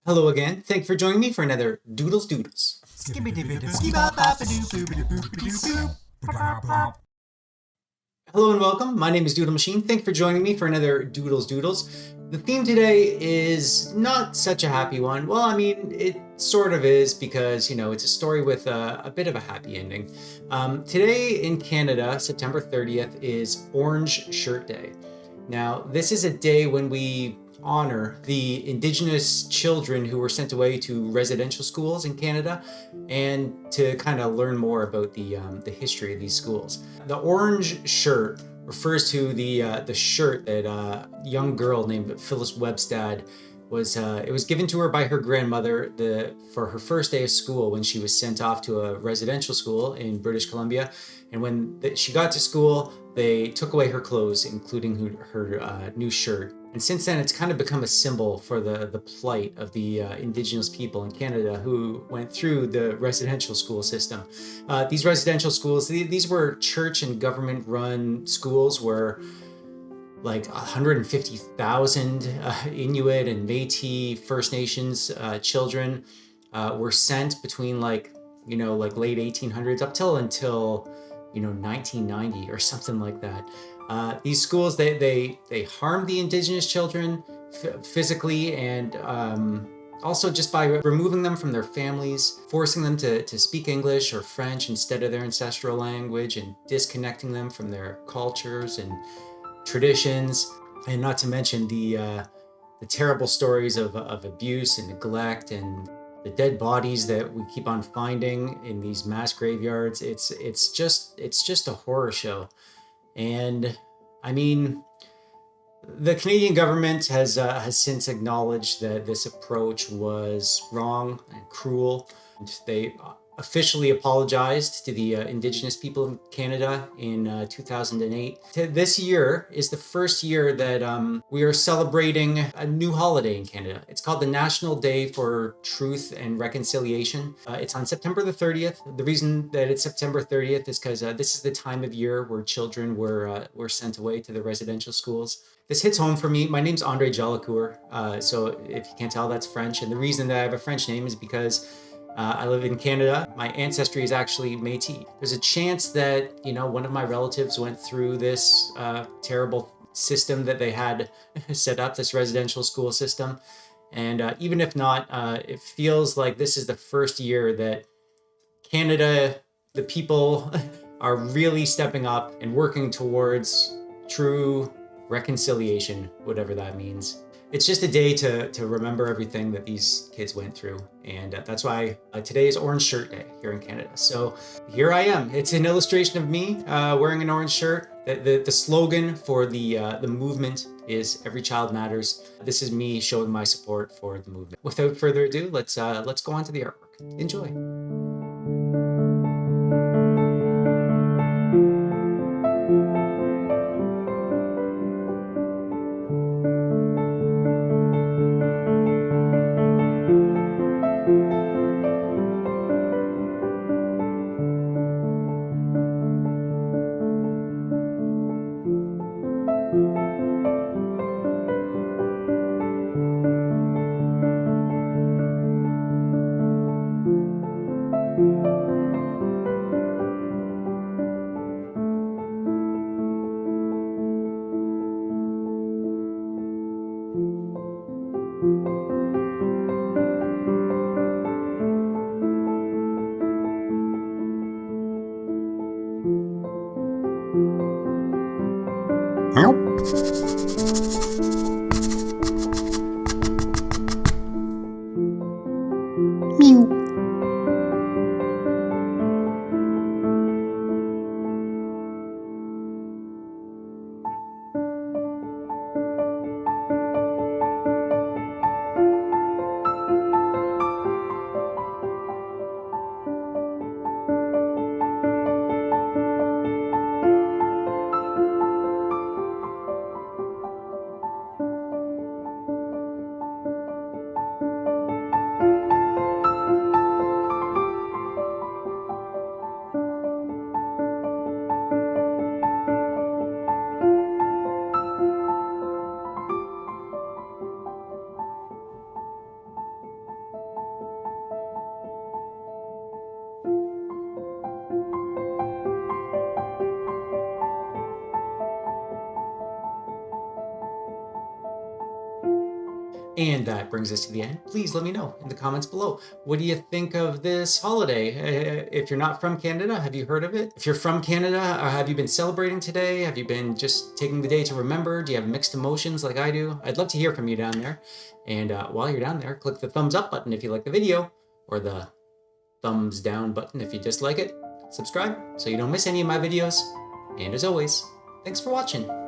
Hello again. Thank you for joining me for another Doodles Doodles. Hello and welcome. My name is Doodle Machine. Thank you for joining me for another Doodles Doodles. The theme today is not such a happy one. Well, I mean, it sort of is because, it's a story with a bit of a happy ending. Today in Canada, September 30th, is Orange Shirt Day. Now, this is a day when we honor the Indigenous children who were sent away to residential schools in Canada and to kind of learn more about the history of these schools. The orange shirt refers to the shirt that a young girl named Phyllis Webstad was it was given to her by her grandmother for her first day of school when she was sent off to a residential school in British Columbia. And when she got to school, they took away her clothes, including her new shirt. And since then, it's kind of become a symbol for the plight of the Indigenous people in Canada who went through the residential school system. These residential schools, these were church and government-run schools where like 150,000 Inuit and Métis First Nations children were sent between late 1800s up until 1990 or something like that. These schools, they harmed the Indigenous children physically and also just by removing them from their families, forcing them to speak English or French instead of their ancestral language, and disconnecting them from their cultures and traditions, and not to mention the terrible stories of abuse and neglect and the dead bodies that we keep on finding in these mass graveyards. It's just a horror show. And I mean, the Canadian government has since acknowledged that this approach was wrong and cruel. They officially apologized to the Indigenous people of Canada in 2008. This year is the first year that we are celebrating a new holiday in Canada. It's called the National Day for Truth and Reconciliation. It's on September the 30th. The reason that it's September 30th is because this is the time of year where children were sent away to the residential schools. This hits home for me. My name's Andre Jalacour, so if you can't tell, that's French. And the reason that I have a French name is because I live in Canada. My ancestry is actually Métis. There's a chance that, one of my relatives went through this terrible system that they had set up, this residential school system. And even if not, it feels like this is the first year that Canada, the people, are really stepping up and working towards true reconciliation, whatever that means. It's just a day to remember everything that these kids went through. And that's why today is Orange Shirt Day here in Canada. So here I am. It's an illustration of me wearing an orange shirt. The slogan for the movement is "Every Child Matters." This is me showing my support for the movement. Without further ado, let's go on to the artwork. Enjoy. And that brings us to the end. Please let me know in the comments below. What do you think of this holiday? If you're not from Canada, have you heard of it? If you're from Canada, have you been celebrating today? Have you been just taking the day to remember? Do you have mixed emotions like I do? I'd love to hear from you down there. And while you're down there, click the thumbs up button if you like the video, or the thumbs down button if you dislike it. Subscribe so you don't miss any of my videos. And as always, thanks for watching.